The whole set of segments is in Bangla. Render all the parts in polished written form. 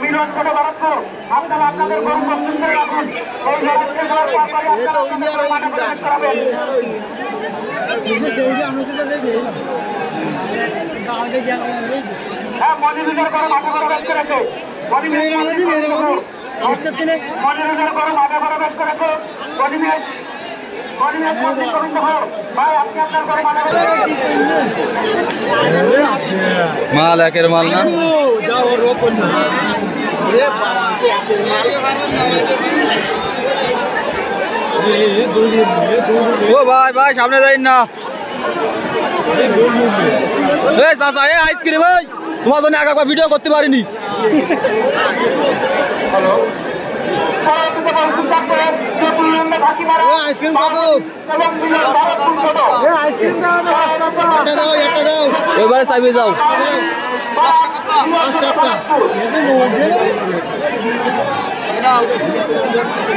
মিলন ছোট ভরতপুর আপনারা আপনাদের গরু প্রস্তুত করে রাখুন। এই লড়াই শেষ হওয়ার পর আপনারা আপনাদের মাঠে প্রবেশ করাবেন। হ্যাঁ, মনিরুলের গরু মাঠে প্রবেশ করেছে। মনিরুলের গরু মাঠে প্রবেশ করেছে। পরিবেশ মন্ত্রী গোবিন্দ ভাই, আপনি আপনার গরু মাঠে মাল একের মাল না ও ভাই ভাই সামনে যাই না চাচা এ আইসক্রিম ভাই তোমার জন্য একবার ভিডিও করতে পারিনি। আইসক্রিম এবারে চাইবে যাও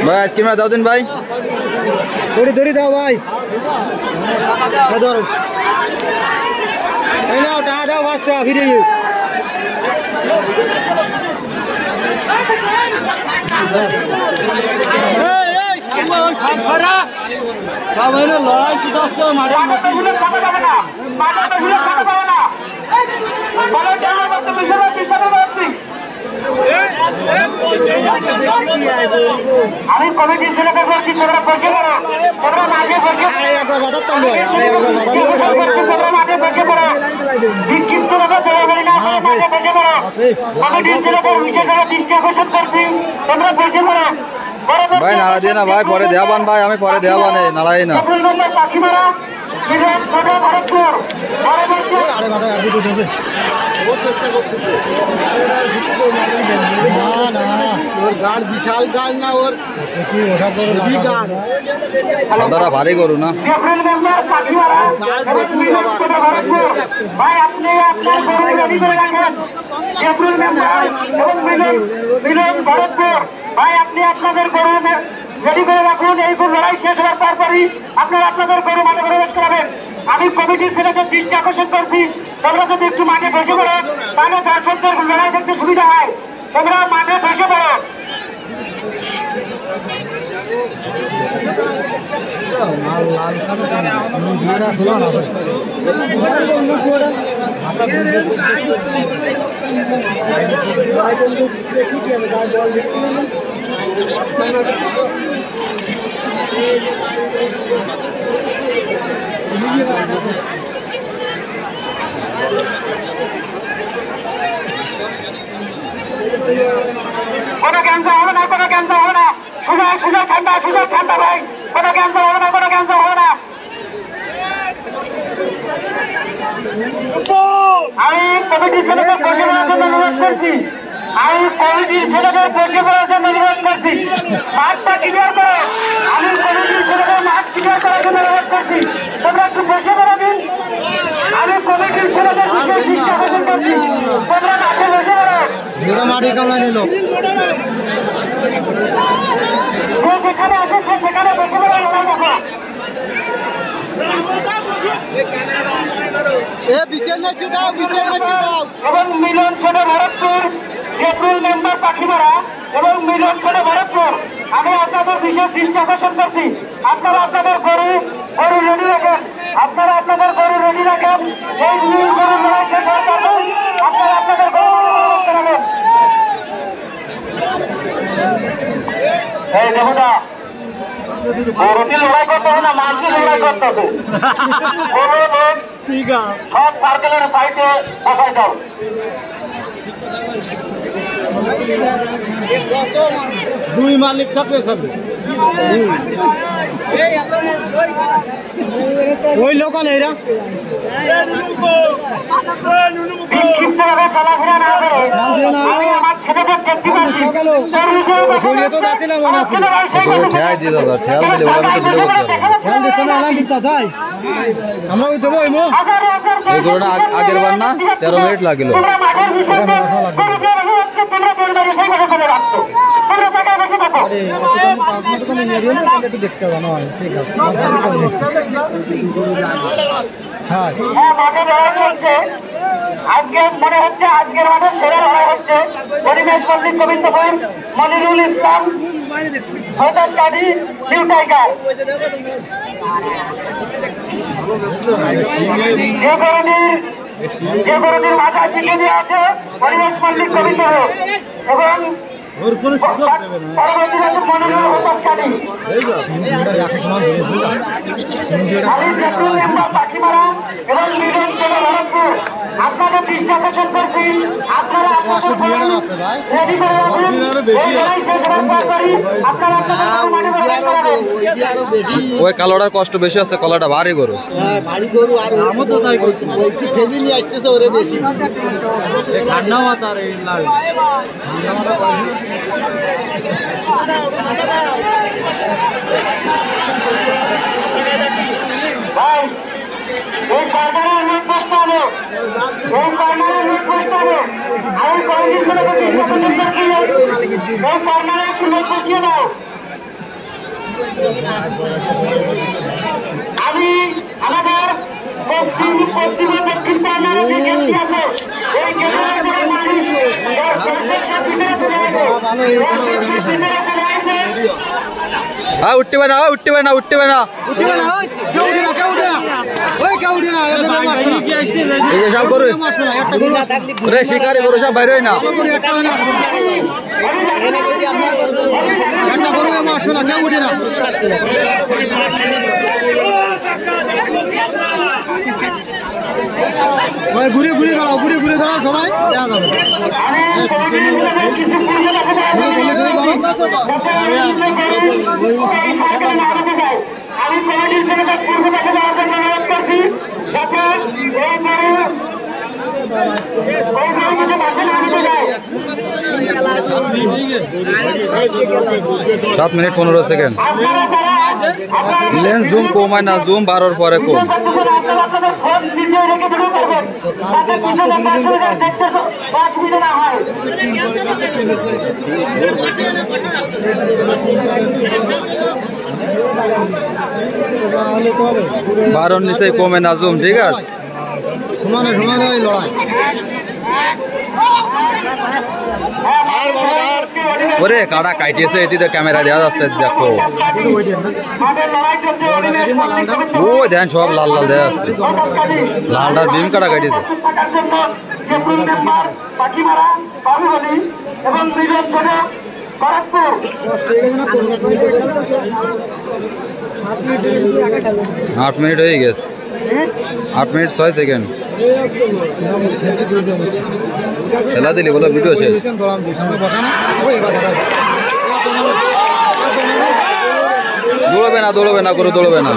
ভাই আইসক্রিম দাও দিন ভাই ধরি দাও ভাই নাও টাকা দাও 5 টাকা ফিরে লড়াই শুধাচ্ছে মাঠে আমি কমিটির ছেলেকে বলছি তোমরা বসে পড়ো, তোমরা মাঠে বসে মাঠে বসে পড়ো, বিক্ষিপ্ত ভাবে দৌড়াদৌড়ি না করে মাঠে বসে পড়ো। কমিটির ছেলেদের বিশেষভাবে দৃষ্টি আকর্ষণ করছি, তোমরা বসে পড়ো। ভাই নাড়া দিয়ে না ভাই, পরে দেওয়াবান ভাই, আমি পরে দেওয়াবানে নাড়াই না পাখি মারা ছোট ভরতপুর বিশাল গাছ না ওর সাদারা ভারী গরু না ভাই, আপনি আপনার গরু রেডি করে রাখেন। ভরতপুর ভাই, আপনি আপনাদের গরু রেডি করে রাখুন। এই লড়াই শেষ হওয়ার পরপরই আপনারা আপনাদের গরু মাঠে প্রবেশ করাবেন। আমি কমিটির ছেলেদের দৃষ্টি আকর্ষণ করছি, তোমরা যদি একটু মাঠে বসে পড়ো তাহলে দর্শকদের লড়াই দেখতে সুবিধা হয়। তোমরা মাঠে বসে পড়ো। কোনো ক্যান্সার হবে না, কোনো ক্যান্সার হবে না, সোজা সোজা ঠান্ডা, সোজা ঠান্ডা ভাই, কোনো ক্যান্সার হবে না, কোনো ক্যান্সার হবে না। আমি কমিটির ছেলেদের বসে পড়ার জন্য অনুরোধ করছি, আমি কমিটির ছেলেদের বসে পড়ার জন্য অনুরোধ করছি, মাঠটা ক্লিয়ার করো। আমি কমিটির ছেলেদের মাঠ ক্লিয়ার করার জন্য অনুরোধ করছি, তোমরা একটু বসে পড়া দিন। আমি কমিটির ছেলেদের বিশেষ দৃষ্টি আকর্ষণ করছি, তোমরা মাঠে বসে পড়ো। মাটি কামড়া নিল যে যেখানে আসে সে সেখানে বসে পড়া লড়াই দেখা। এবং মিলন ছোট ভরতপুর, জেবরুল মেম্বার পাখিমারা এবং মিলন ছোট ভরতপুর, আমি আপনাদের বিশেষ দৃষ্টি আকর্ষণ করছি, আপনারা আপনাদের গরু রেডি রাখেন, আপনারা আপনাদের গরু রেডি রাখেন। এই গরুর লড়াই শেষ হওয়ার পর আপনারা আপনাদের গরু করাবেন। এই দেবতা গরুটি লড়াই করতে হবে না, মানুষের লড়াই করতেছে। সব সার্কেলের সাইডে বসাই দাও। দুই মালিক থাকবে খাবে ওই লোকাল এরা বিক্ষিপ্ত ভাবে চলাফেরা না করে আমি আমার ছেলেদের দেখতে পাচ্ছি আমরা আগের বার না 13 মিনিট লাগলো। তোমরা বসে থাকো। একটু দেখতে হবে না, ঠিক আছে। হ্যাঁ, মাঠে লড়াই চলছে। আজকে মনে হচ্ছে আজকের মাঠে সেরা লড়াই হচ্ছে পরিবেশ মল্লিক গোবিন্দপুর, মনিরুল ইসলাম, হতাশ কাঠি, নিউ টাইগার। যে গরুটির মাথায় টিকে দিয়ে আছে পরিবেশ মল্লিক গোবিন্দপুর এবং পরবর্তী আছে মনিরুল হতাশ কাঠি। আমি জাতীয় মেম্বার পাখিমারা এবং মিলন ছেলে ভরতপুর আপনাদের দৃষ্টি আকর্ষণ করছি। আপনারা রেডি করে রাখুন। এই লড়াই শেষ হওয়ার পরপরই আপনারা আপনাদের মাঠে প্রবেশ করাবেন। ওই কালোটার কষ্ট বেশি আছে, কলাটা ভারী গরু। ভারী গরু আর ওই ঠেলি নিয়ে আসতেছে ওরে বেশি ঠান্ডা মাথা আর লাল ঠান্ডা মাথা। ভাই এই কর্নারের নেট বসতে এই কর্নারের নেট বসতে আমি কমিটির ছেলেকে দৃষ্টি আকর্ষণ করছি। এই কর্নারে একটু নেট বসিয়ে দাও। আমি আমাদের পশ্চিমে দক্ষিণ কর্নারে যে গেটটি আছে এই গেটের মানুষ দর্শক ভিতরে চলে আসে, দর্শক ভিতরে চলে আসে। উঠতে পারে না, উঠতে পারে না, উঠতে পারে না। সব গরু রে শিকারি গরু সব বাইরে না। ঘুরে ঘুরে দাঁড়াও, ঘুরে ঘুরে দাঁড়াও, সবাই দেখা যাবে। আমি কমিটির ছেলেদের পূর্ব পাশে যাওয়ার জন্য অনুরোধ করছি যাতে এই পাশে নামাতে যায়। 7 মিনিট 15 সেকেন্ড। লেন্স জুম কমায় না, জুম 12 পরে কম। আপনাদের ফোন নিচে রেখে ভিডিও করবেন যাতে পিছনে দর্শকরা দেখতে অসুবিধা না হয়। 12 নিচে কমে না জুম, ঠিক আছে। সমানে সমানে ওই লড়াই। ওরে কাটা কাটিয়েছে, এদিকে ক্যামেরা দেওয়া যাচ্ছে, দেখো। ও দেন সব লাল লাল দেওয়া যাচ্ছে, লালটার বিম কাটা কাটিয়েছে। আট মিনিট হয়ে গেছে, 8 মিনিট 6 সেকেন্ড। খেলা দিলি বলো ভিডিও শেষ। দৌড়বে না, দৌড়বে না, করে দৌড়বে না।